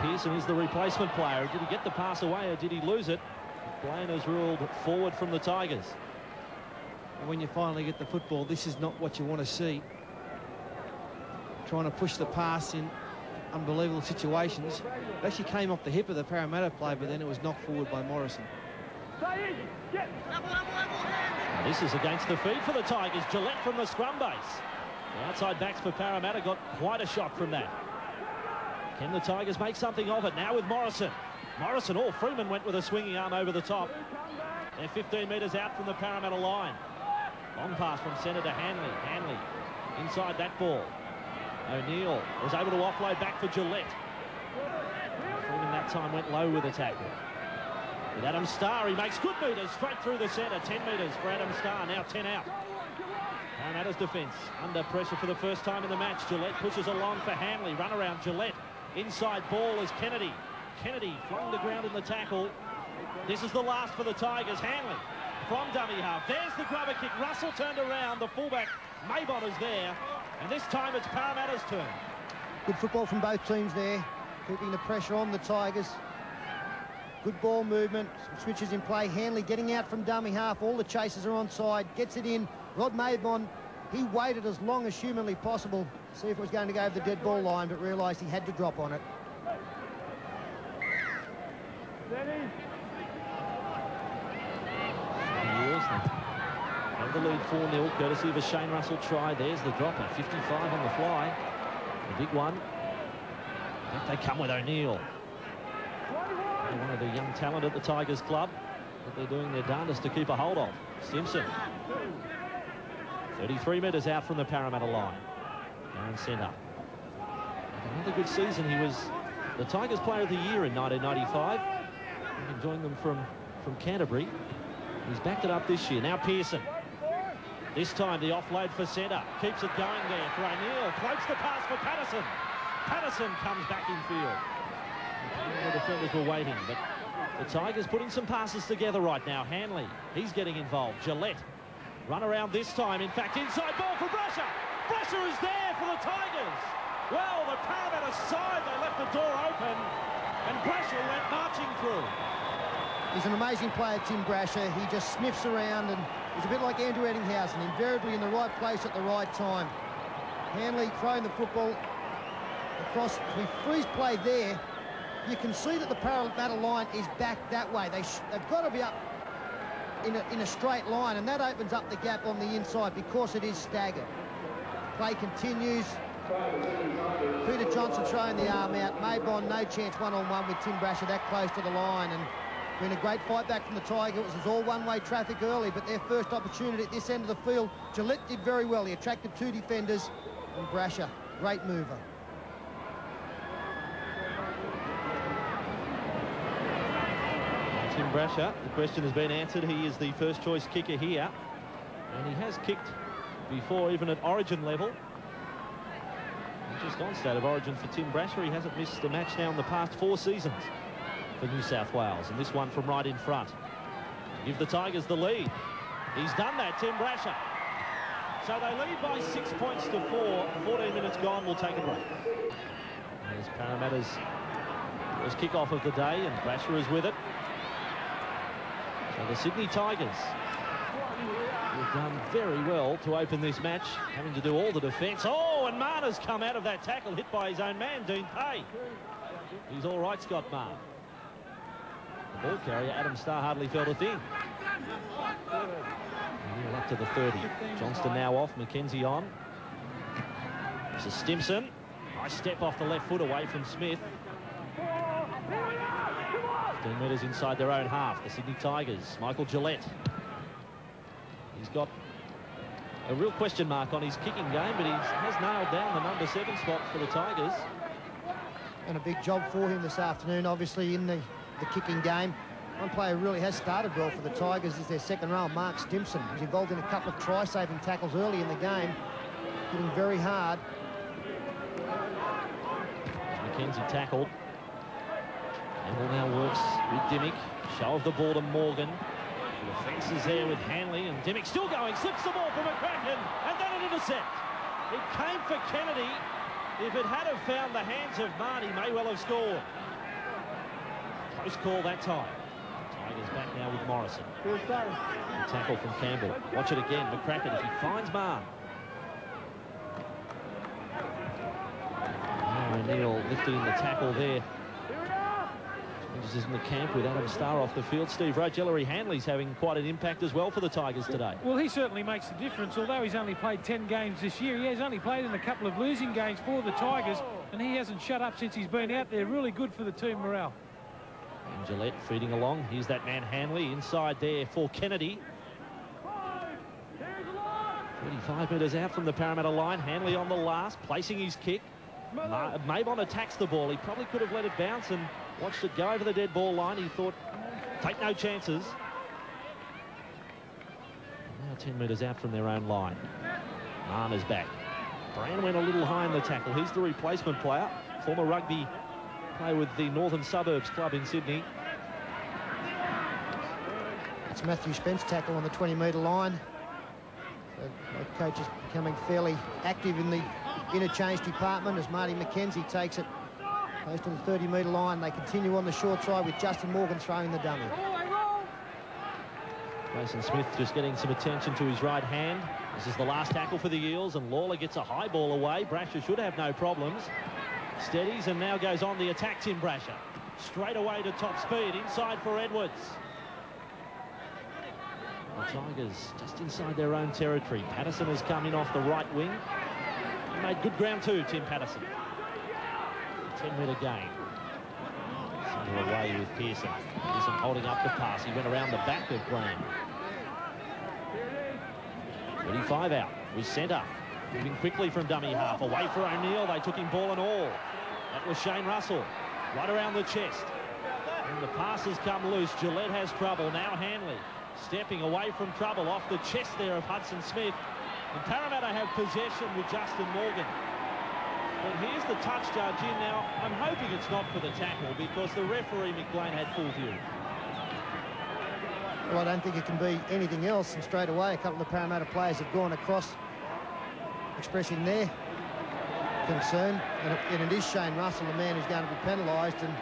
Pearson is the replacement player. Did he get the pass away or did he lose it? Blaine has ruled forward from the Tigers. And when you finally get the football, this is not what you want to see. Trying to push the pass in unbelievable situations. It actually came off the hip of the Parramatta player, but then it was knocked forward by Morrison. This is against the feet for the Tigers. Gillette from the scrum base. The outside backs for Parramatta got quite a shock from that. Can the Tigers make something of it? Now with Morrison. Morrison, Freeman went with a swinging arm over the top. They're 15 metres out from the Parramatta line. Long pass from centre to Hanley. Hanley inside that ball. O'Neill was able to offload back for Gillette. Freeman that time went low with a tackle. With Adam Starr, he makes good metres straight through the centre. 10 metres for Adam Starr, now 10 out. Parramatta's defence under pressure for the first time in the match. Gillette pushes along for Hanley. Run around Gillette. Inside ball is Kennedy. Kennedy flung to ground in the tackle. This is the last for the Tigers. Hanley from dummy half. There's the grubber kick. Russell turned around. The fullback, Maybon, is there. And this time it's Parramatta's turn. Good football from both teams there. Keeping the pressure on the Tigers. Good ball movement. Some switches in play. Hanley getting out from dummy half. All the chasers are onside. Gets it in. Rod Maybon, he waited as long as humanly possible. See if it was going to go over the dead ball line, but realised he had to drop on it. Have the lead 4-0, courtesy of a Shane Russell try. There's the dropper, 55 on the fly. The big one. They come with O'Neill. One of the young talent at the Tigers club that they're doing their darndest to keep a hold of. Simpson. 33 metres out from the Parramatta line. Down centre. Another good season. He was the Tigers Player of the Year in 1995. He joined them from Canterbury. He's backed it up this year. Now Pearson. This time the offload for centre. Keeps it going there for O'Neill. Floats the pass for Patterson. Patterson comes back in field. The defenders were waiting, but the Tigers putting some passes together right now. Hanley, he's getting involved. Gillette. Run around this time. In fact, inside ball for Brasher. Brasher is there for the Tigers. Well, the Parramatta side, they left the door open, and Brasher went marching through. He's an amazing player, Tim Brasher. He just sniffs around, and he's a bit like Andrew Eddinghausen, invariably in the right place at the right time. Hanley throwing the football across. We freeze play there. You can see that the Parramatta line is back that way. They've got to be up in a straight line, and that opens up the gap on the inside because it is staggered. Play continues. Peter Johnson throwing the arm out. Maybon, no chance one-on-one with Tim Brasher that close to the line, and been a great fight back from the Tigers. It was all one-way traffic early, but their first opportunity at this end of the field, Gillette did very well. He attracted two defenders, and Brasher, great mover. Tim Brasher, the question has been answered. He is the first choice kicker here, and he has kicked before, even at Origin level. Just on State of Origin for Tim Brasher. He hasn't missed a match now in the past 4 seasons for New South Wales, and this one from right in front to give the Tigers the lead. He's done that, Tim Brasher. So they lead by 6 points to 4. 14 minutes gone. We'll take a break. There's Parramatta's first kick-off of the day, and Brasher is with it. So the Sydney Tigers have done very well to open this match, having to do all the defence. Oh, and Marner's come out of that tackle, hit by his own man, Dean Pay. He's all right, Scott Marner. The ball carrier, Adam Starr, hardly felt a thing. And up to the 30. Johnston now off, McKenzie on. This is Stimson. Nice step off the left foot away from Smith. 15 metres inside their own half, the Sydney Tigers. Michael Gillette. He's got a real question mark on his kicking game, but he has nailed down the number 7 spot for the Tigers. And a big job for him this afternoon, obviously, in the kicking game. One player who really has started well for the Tigers is their second row, Mark Stimson. He's involved in a couple of try-saving tackles early in the game, hitting very hard. McKenzie tackled. Campbell now works with Dimmick. Show of the ball to Morgan. The fence is there with Hanley, and Dimmick still going. Slips the ball from McCracken, and then an intercept. It came for Kennedy. If it had have found the hands of Marnie, may well have scored. Close call that time. Tigers back now with Morrison. A tackle from Campbell. Watch it again. McCracken, if he finds Marn. O'Neill lifted in the tackle there. Changes in the camp with Adam Starr off the field. Steve Roach, Ellery Hanley's having quite an impact as well for the Tigers today. Well, he certainly makes a difference. Although he's only played 10 games this year, he has only played in a couple of losing games for the Tigers, and he hasn't shut up since he's been out there. Really good for the team morale. And Gillette feeding along. Here's that man Hanley inside there for Kennedy. 35 metres out from the Parramatta line. Hanley on the last, placing his kick. Mabon attacks the ball. He probably could have let it bounce and watched it go over the dead ball line. He thought, take no chances. Now 10 metres out from their own line. Marn is back. Brand went a little high in the tackle. He's the replacement player. Former rugby player with the Northern Suburbs club in Sydney. It's Matthew Spence tackle on the 20-metre line. So the coach is becoming fairly active in the interchange department as Marty McKenzie takes it close to the 30-metre line. They continue on the short side with Justin Morgan throwing the dummy. Jason Smith just getting some attention to his right hand. This is the last tackle for the Eels, and Lawler gets a high ball away. Brasher should have no problems. Steadies and now goes on the attack. Tim Brasher straight away to top speed inside for Edwards. The Tigers just inside their own territory. Patterson has come in off the right wing. He made good ground too, Tim Patterson. 10-metre gain. Centre away with Pearson. Pearson holding up the pass. He went around the back of Graham. 35 out with centre. Moving quickly from dummy half. Away for O'Neill. They took him ball and all. That was Shane Russell. Right around the chest. And the pass has come loose. Gillette has trouble. Now Hanley stepping away from trouble off the chest there of Hudson Smith. And Parramatta have possession with Justin Morgan. But here's the touch judge in now. I'm hoping it's not for the tackle because the referee, McLean, had full view. Well, I don't think it can be anything else. And straight away, a couple of the Parramatta players have gone across expressing their concern. And it is Shane Russell, the man who's going to be penalised. And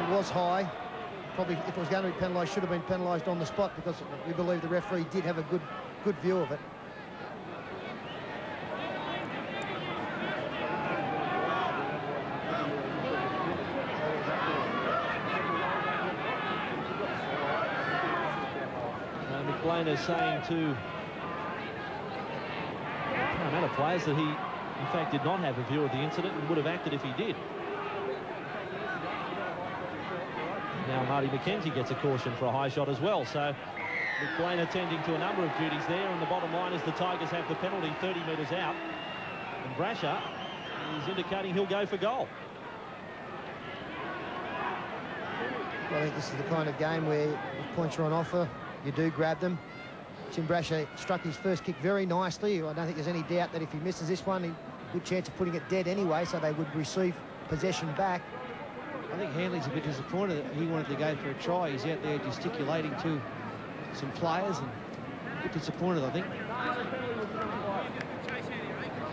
it was high. Probably, if it was going to be penalised, should have been penalised on the spot because we believe the referee did have a good view of it. McLean is saying to Parramatta players that he, in fact, did not have a view of the incident and would have acted if he did. Now Marty McKenzie gets a caution for a high shot as well. So McLean attending to a number of duties there, and the bottom line is the Tigers have the penalty 30 metres out. And Brasher is indicating he'll go for goal. Well, I think this is the kind of game where if points are on offer, you do grab them. Tim Brasher struck his first kick very nicely. I don't think there's any doubt that if he misses this one, good chance of putting it dead anyway, so they would receive possession back. I think Hanley's a bit disappointed that he wanted to go for a try. He's out there gesticulating to some players and a bit disappointed, I think.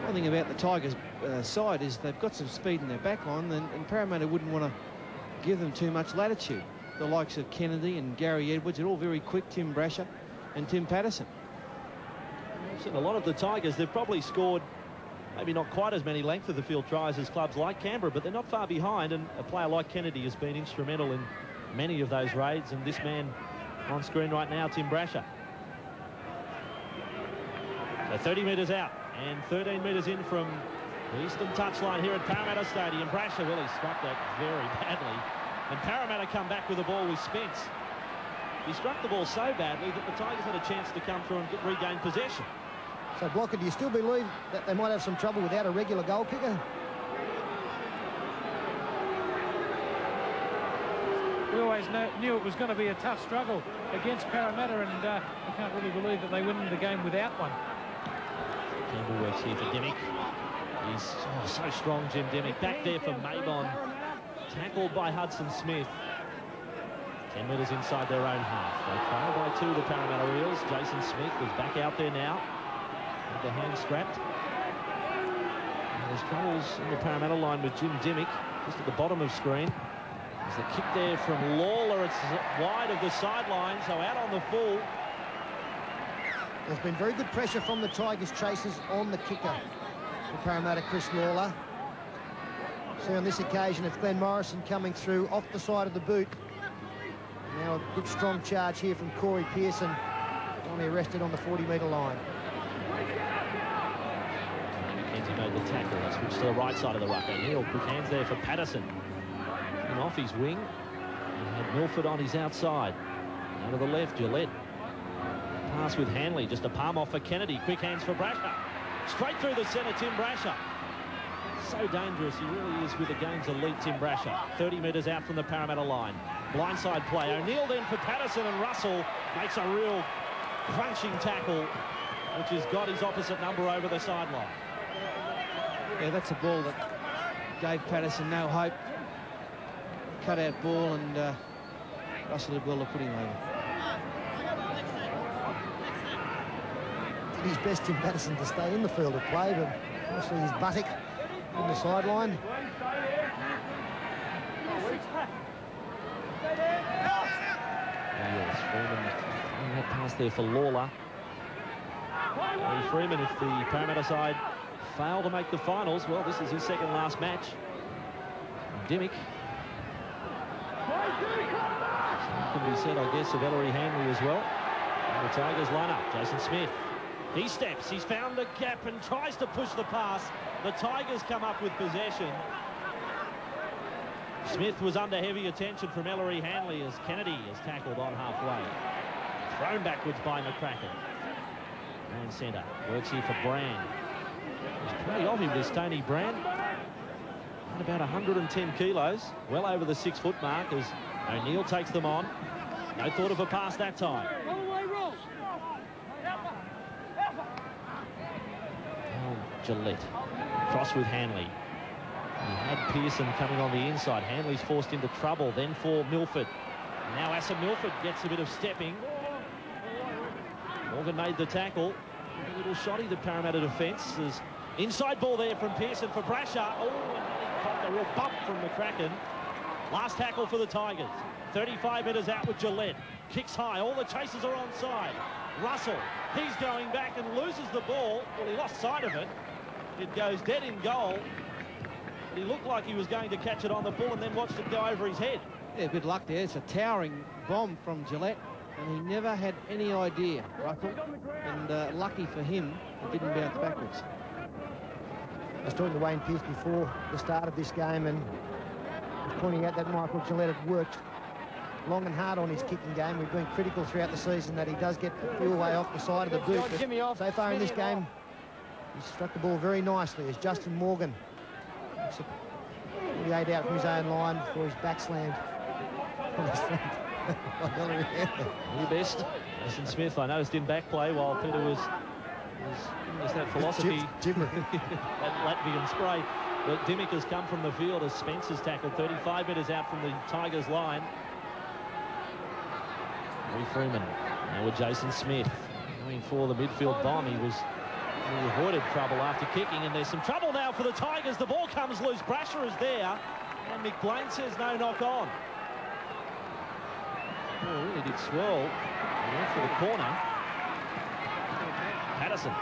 One thing about the Tigers' side is they've got some speed in their back line, and Parramatta wouldn't want to give them too much latitude. The likes of Kennedy and Gary Edwards are all very quick. Tim Brasher and Tim Patterson. I've seen a lot of the Tigers. They've probably scored maybe not quite as many length of the field tries as clubs like Canberra, but they're not far behind, and a player like Kennedy has been instrumental in many of those raids, and this man on screen right now, Tim Brasher. So 30 metres out and 13 metres in from the eastern touchline here at Parramatta Stadium. Brasher, well, he struck that very badly, and Parramatta come back with the ball with Spence. He struck the ball so badly that the Tigers had a chance to come through and regain possession. So, Blocker, do you still believe that they might have some trouble without a regular goal kicker? We always knew it was going to be a tough struggle against Parramatta, and I can't really believe that they win the game without one. Campbell works here for Dimmick. He's so strong, Jim Dimmick. Back there for Mabon. Tackled by Hudson Smith. 10 metres inside their own half. They trail by 2, the Parramatta Eels. Jason Smith is back out there now. With the hand strapped. And there's troubles in the Parramatta line with Jim Dimmick, just at the bottom of screen. There's the kick there from Lawler. It's wide of the sideline, so out on the full. There's been very good pressure from the Tigers chasers on the kicker for Parramatta, Chris Lawler. See, on this occasion, it's Glenn Morrison coming through off the side of the boot. Now a good strong charge here from Corey Pearson, only arrested on the 40-metre line. McKenzie made the tackle. They switched to the right side of the ruck. O'Neill, quick hands there for Patterson. And off his wing. And had Milford on his outside. Now to the left, Gillette. Pass with Hanley, just a palm off for Kennedy. Quick hands for Brasher. Straight through the centre, Tim Brasher. So dangerous, he really is with the game's elite, Tim Brasher. 30 metres out from the Parramatta line. Blindside play. O'Neill then for Patterson, and Russell makes a real crunching tackle, which has got his opposite number over the sideline. Yeah, that's a ball that gave Patterson no hope. Cut-out ball, and Russell did well to put him over. His best, Tim Patterson, to stay in the field of play, but obviously his buttock on the sideline. Yes, Freeman throwing that pass there for Lawler. Freeman, if the Parramatta side fail to make the finals, well, this is his second last match. Dimmick. Something can be said, I guess, of Ellery Hanley as well. And the Tigers line up. Jason Smith. He steps, he's found a gap and tries to push the pass. The Tigers come up with possession. Smith was under heavy attention from Ellery Hanley as Kennedy is tackled on halfway. Thrown backwards by McCracken. And centre. Works here for Brand. There's plenty of him, this Tony Brand. At about 110 kilos. Well over the 6-foot mark as O'Neill takes them on. No thought of a pass that time. Gillette. Cross with Hanley. He had Pearson coming on the inside. Hanley's forced into trouble. Then for Milford. Now Asa Milford gets a bit of stepping. Morgan made the tackle. A little shotty, the Parramatta defence. There's inside ball there from Pearson for Brasher. Oh, and he popped a real bump from McCracken. Last tackle for the Tigers. 35 metres out with Gillette. Kicks high. All the chasers are onside. Russell, he's going back and loses the ball. Well, he lost sight of it. It goes dead in goal. But he looked like he was going to catch it on the bull and then watched it go over his head. Yeah, a bit luck there. It's a towering bomb from Gillette, and he never had any idea, Russell. And lucky for him, it didn't bounce backwards. I was talking to Wayne Pearce before the start of this game, and was pointing out that Michael Gillette had worked long and hard on his kicking game. We've been critical throughout the season that he does get a few away off the side of the boot. But so far in this game, he struck the ball very nicely as Justin Morgan 48 out from his own line before his back slammed on his front. Your best. Jason Smith, I noticed in back play while Peter was that philosophy. That Latvian spray. But Dimmick has come from the field as Spencer's tackled 35 metres out from the Tigers line. Freeman now with Jason Smith going for the midfield bomb. He avoided trouble after kicking, and there's some trouble now for the Tigers. The ball comes loose. Brasher is there, and McBlain says no knock on. Oh, really did swirl. He went for the corner. Patterson.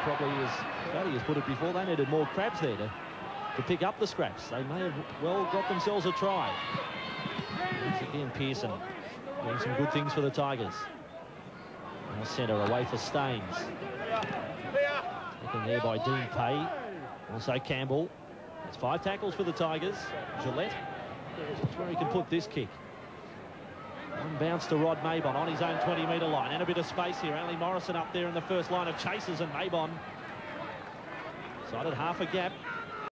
Probably, as Fatty has put it before, they needed more crabs there to pick up the scraps. They may have well got themselves a try. Once again, Pearson doing some good things for the Tigers. Now centre away for Staines. Taken there by Dean Pay. Also Campbell. It's 5 tackles for the Tigers. Gillette. That's where he can put this kick. One bounce to Rod Mabon on his own 20-metre line. And a bit of space here. Only Morrison up there in the first line of chasers, and Mabon sighted half a gap.